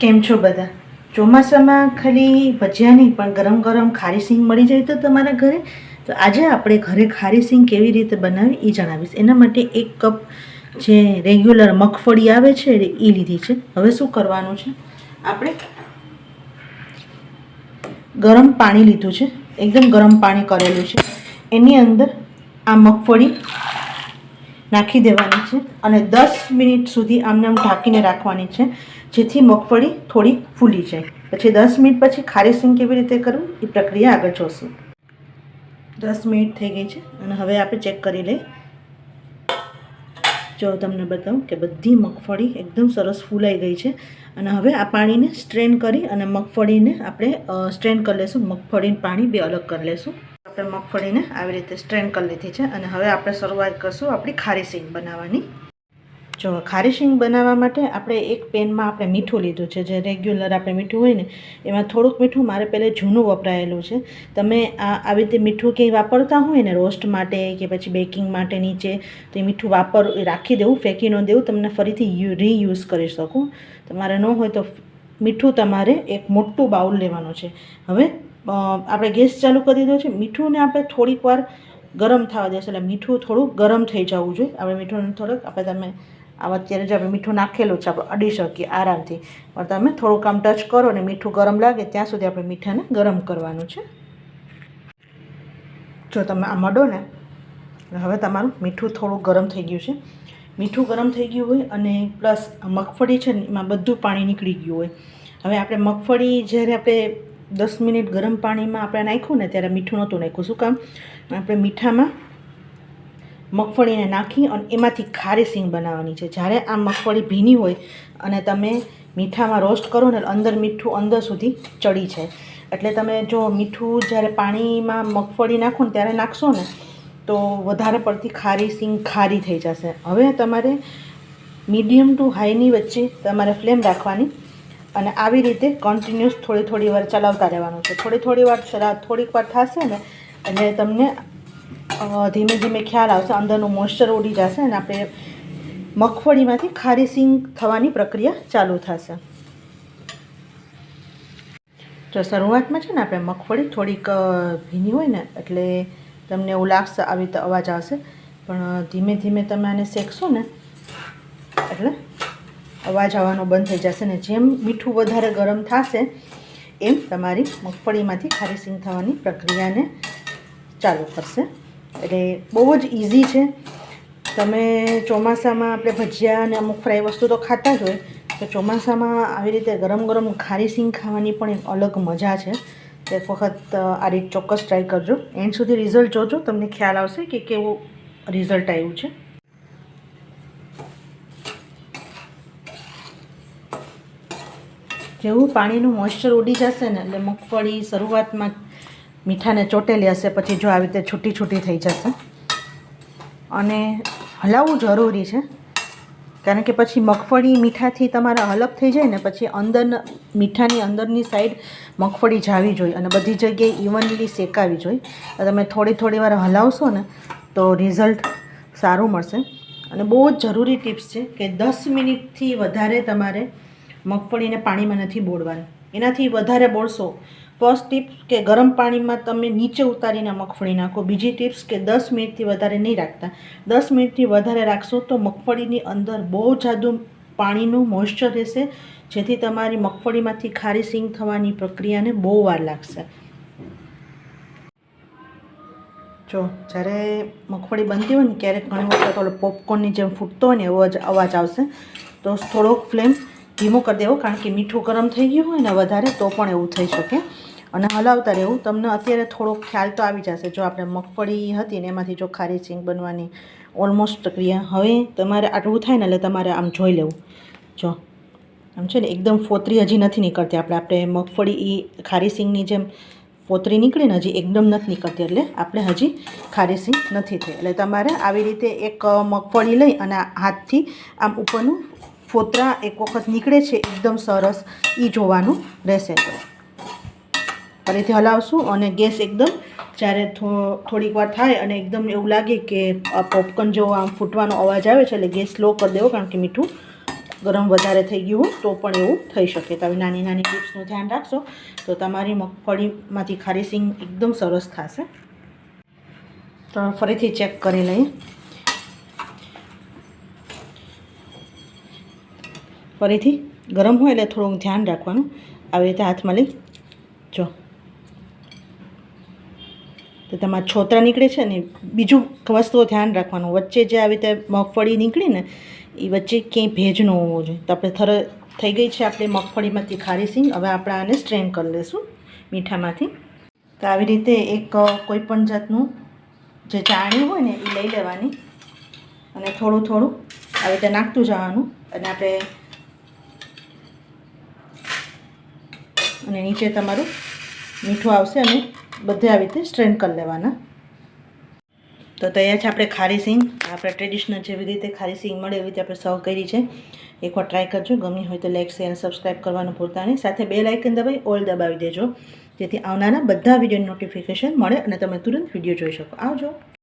કેમ છો બધા? ચોમાસામાં ખાલી ભજીયા નહીં પણ ગરમ ગરમ ખારી સિંગ મળી જાય તો તમારા ઘરે. તો આજે આપણે ઘરે ખારી સિંગ કેવી રીતે બનાવી એ જણાવીશ. એના માટે 1 કપ જે રેગ્યુલર મગફળી આવે છે એ લીધી છે. હવે શું કરવાનું છે, આપણે ગરમ પાણી લીધું છે, એકદમ ગરમ પાણી કરેલું છે. એની અંદર આ મગફળી નાખી દેવાની છે અને 10 મિનિટ સુધી આમને આમ ઢાંકીને રાખવાની છે, જેથી મગફળી થોડી ફૂલી જાય. પછી 10 મિનિટ પછી ખારી સિંગ કેવી રીતે કરવું એ પ્રક્રિયા આગળ જોશું. 10 મિનિટ થઈ ગઈ છે અને હવે આપણે ચેક કરી લઈએ. જો તમને બતાવું કે બધી મગફળી એકદમ સરસ ફૂલાઈ ગઈ છે. અને હવે આ પાણીને સ્ટ્રેન કરી અને મગફળીને આપણે સ્ટ્રેન કરી લઈશું. મગફળીનું પાણી બે અલગ કરી લઈશું. આપણે મગફળીને આવી રીતે સ્ટ્રેન કરી લીધી છે અને હવે આપણે શરૂઆત કરશું આપણી ખારી સિંગ બનાવવાની. જો ખારી સિંગ બનાવવા માટે આપણે એક પેનમાં આપણે મીઠું લીધું છે, જે રેગ્યુલર આપણે મીઠું હોય ને એમાં થોડુંક મીઠું મારે પહેલાં જૂનું વપરાયેલું છે. તમે આવી રીતે મીઠું કંઈ વાપરતા હોય ને રોસ્ટ માટે કે પછી બેકિંગ માટે નીચે, તો એ મીઠું રાખી દેવું, ફેંકી ન દેવું, તમને ફરીથી રીયુઝ કરી શકો. તમારે ન હોય તો મીઠું તમારે એક મોટું બાઉલ લેવાનું છે. હવે આપણે ગેસ ચાલુ કરી દીધો છે. મીઠુંને આપણે થોડીક વાર ગરમ થવા દેશું, એટલે મીઠું થોડુંક ગરમ થઈ જવું જોઈએ. આપણે મીઠું થોડુંક તમે અત્યારે જે આપણે મીઠું નાખેલું છે આપણે અડી શકીએ આરામથી, પણ તમે થોડુંક આમ ટચ કરો ને મીઠું ગરમ લાગે ત્યાં સુધી આપણે મીઠાને ગરમ કરવાનું છે. જો તમે આ મડો ને, હવે તમારું મીઠું થોડું ગરમ થઈ ગયું છે. મીઠું ગરમ થઈ ગયું હોય અને પ્લસ મગફળી છે ને એમાં બધું પાણી નીકળી ગયું હોય. હવે આપણે મગફળી જ્યારે આપણે 10 મિનિટ ગરમ પાણીમાં આપણે નાખ્યું ને ત્યારે મીઠું નહોતું નાખ્યું. શું કામ? આપણે મીઠામાં મગફળીને નાખી અને એમાંથી ખારી સિંગ બનાવવાની છે. જ્યારે આ મગફળી ભીની હોય અને તમે મીઠામાં રોસ્ટ કરો ને અંદર મીઠું અંદર સુધી ચડી જાય. એટલે તમે જો મીઠું જ્યારે પાણીમાં મગફળી નાખો ને ત્યારે નાખશો ને તો વધારે પડતી ખારી સિંગ ખારી થઈ જશે. હવે તમારે મીડિયમ ટુ હાઈની વચ્ચે તમારે ફ્લેમ રાખવાની અને આવી રીતે કન્ટિન્યુઅસ થોડી વાર ચલાવતા રહેવાનું છે. થોડીક વાર થશે ને એટલે તમને ધીમે ધીમે ખ્યાલ આવશે, અંદરનું મોઇશ્ચર ઉડી જશે અને આપણે મગફળીમાંથી ખારી સિંગ થવાની પ્રક્રિયા ચાલુ થશે. જો શરૂઆતમાં છે ને આપણે મગફળી થોડીક ભીની હોય ને એટલે તમને એવું લાગશે, આવી રીતે અવાજ આવશે, પણ ધીમે ધીમે તમે આને શેકશો ને એટલે અવાજ આવવાનો બંધ થઈ જશે. ને જેમ મીઠું વધારે ગરમ થશે એમ તમારી મગફળીમાંથી ખારી સિંગ થવાની પ્રક્રિયાને ચાલુ કરશે. એટલે બહુ જ ઇઝી છે. તમે ચોમાસામાં આપણે ભજીયા અને અમુક ફ્રાય વસ્તુ તો ખાતા જ હોય, તો ચોમાસામાં આવી રીતે ગરમ ગરમ ખારી સિંગ ખાવાની પણ એક અલગ મજા છે. તો એક વખત આ રીત ચોક્કસ ટ્રાય કરજો. એન્ડ સુધી રિઝલ્ટ જોજો, તમને ખ્યાલ આવશે કે કેવું રિઝલ્ટ આવ્યું છે. જેવું પાણીનું મોઇશ્ચર ઉડી જશે ને એટલે મગફળી શરૂઆતમાં મીઠાને ચોટેલી હશે, પછી જો આવી રીતે છૂટી થઈ જશે. અને હલાવવું જરૂરી છે, કારણ કે પછી મગફળી મીઠાથી તમારે અલગ થઈ જાય ને પછી મીઠાની અંદરની સાઈડ મગફળી જાવી જોઈએ અને બધી જગ્યાએ ઇવનલી શેકાવી જોઈએ. તમે થોડી વાર હલાવશો ને તો રિઝલ્ટ સારું મળશે. અને બહુ જ જરૂરી ટિપ્સ છે કે 10 મિનિટથી વધારે તમારે મગફળીને પાણીમાં નથી બોળવાનું. એનાથી વધારે બોળશો, ફર્સ્ટ ટિપ કે ગરમ પાણીમાં તમે નીચે ઉતારીને મગફળી નાખો. બીજી ટિપ્સ કે 10 મિનિટથી વધારે નહીં રાખતા. 10 મિનિટથી વધારે રાખશો તો મગફળીની અંદર બહુ જાદુ પાણીનું મોઇશ્ચર રહેશે, જેથી તમારી મગફળીમાંથી ખારી સિંગ થવાની પ્રક્રિયાને બહુ વાર લાગશે. જો જ્યારે મગફળી બનતી હોય ને ક્યારેક ઘણી વખત થોડો પોપકોર્નની જેમ ફૂટતો હોય ને એવો જ અવાજ આવશે, તો થોડોક ફ્લેમ ધીમો કરી દેવો, કારણ કે મીઠું ગરમ થઈ ગયું હોય ને વધારે તો પણ એવું થઈ શકે. અને હલાવતા રહેવું. તમને અત્યારે થોડોક ખ્યાલ તો આવી જશે. જો આપણે મગફળી હતી ને એમાંથી જો ખારી સિંગ બનવાની ઓલમોસ્ટ પ્રક્રિયા, હવે તમારે આટલું થાય ને એટલે તમારે આમ જોઈ લેવું. જો આમ છે ને એકદમ ફોતરી હજી નથી નીકળતી. આપણે મગફળી એ ખારી સિંગની જેમ ફોતરી નીકળી ને હજી એકદમ નથી નીકળતી, એટલે આપણે હજી ખારી સિંગ નથી થઈ. એટલે તમારે આવી રીતે એક મગફળી લઈ અને હાથથી આમ ઉપરનું ફોતરા એક વખત નીકળે છે એકદમ સરસ એ જોવાનું રહેશે. ફરીથી હલાવશું અને ગેસ એકદમ જ્યારે થોડીક વાર થાય અને એકદમ એવું લાગે કે પોપકોર્ન જેવો આમ ફૂટવાનો અવાજ આવે છે એટલે ગેસ સ્લો કરી દેવો, કારણ કે મીઠું ગરમ વધારે થઈ ગયું હોય તો પણ એવું થઈ શકે. તો આવી નાની નાની ટિપ્સનું ધ્યાન રાખશો તો તમારી મગફળીમાંથી ખારી સિંગ એકદમ સરસ થશે. તો ફરીથી ચેક કરી લઈએ. ફરીથી ગરમ હોય એટલે થોડું ધ્યાન રાખવાનું. આવી રીતે હાથમાં લઈ જો તો તમારા છોતરા નીકળે છે ને. બીજું વસ્તુઓ ધ્યાન રાખવાનું, વચ્ચે જે આવી રીતે મગફળી નીકળી ને એ વચ્ચે ક્યાંય ભેજ ન હોવો જોઈએ. તો આપણે થઈ ગઈ છે આપણે મગફળીમાંથી ખારી સિંગ. હવે આપણે આને સ્ટ્રેન કરી લઈશું મીઠામાંથી. તો આવી રીતે એક કોઈપણ જાતનું જે ચાણી હોય ને એ લઈ લેવાની અને થોડું થોડું આવી રીતે નાખતું જવાનું અને આપણે અને નીચે તમારું મીઠું આવશે અને બધે આવી રીતે સ્ટ્રેન કરી લેવાના. તો તૈયાર છે આપણે ખારી સિંગ. આપણે ટ્રેડિશનલ જેવી રીતે ખારી સિંગ મળે એવી રીતે આપણે સર્વ કરી છે. એકવાર ટ્રાય કરજો. ગમી હોય તો લાઈક શેર અને સબસ્ક્રાઈબ કરવાનું ભૂલતા નહીં. સાથે બેલ આઇકન દબાવી ઓલ દબાવી દેજો જેથી આવનારા બધા વિડીયોની નોટિફિકેશન મળે અને તમે તુરંત વિડીયો જોઈ શકો. આવજો.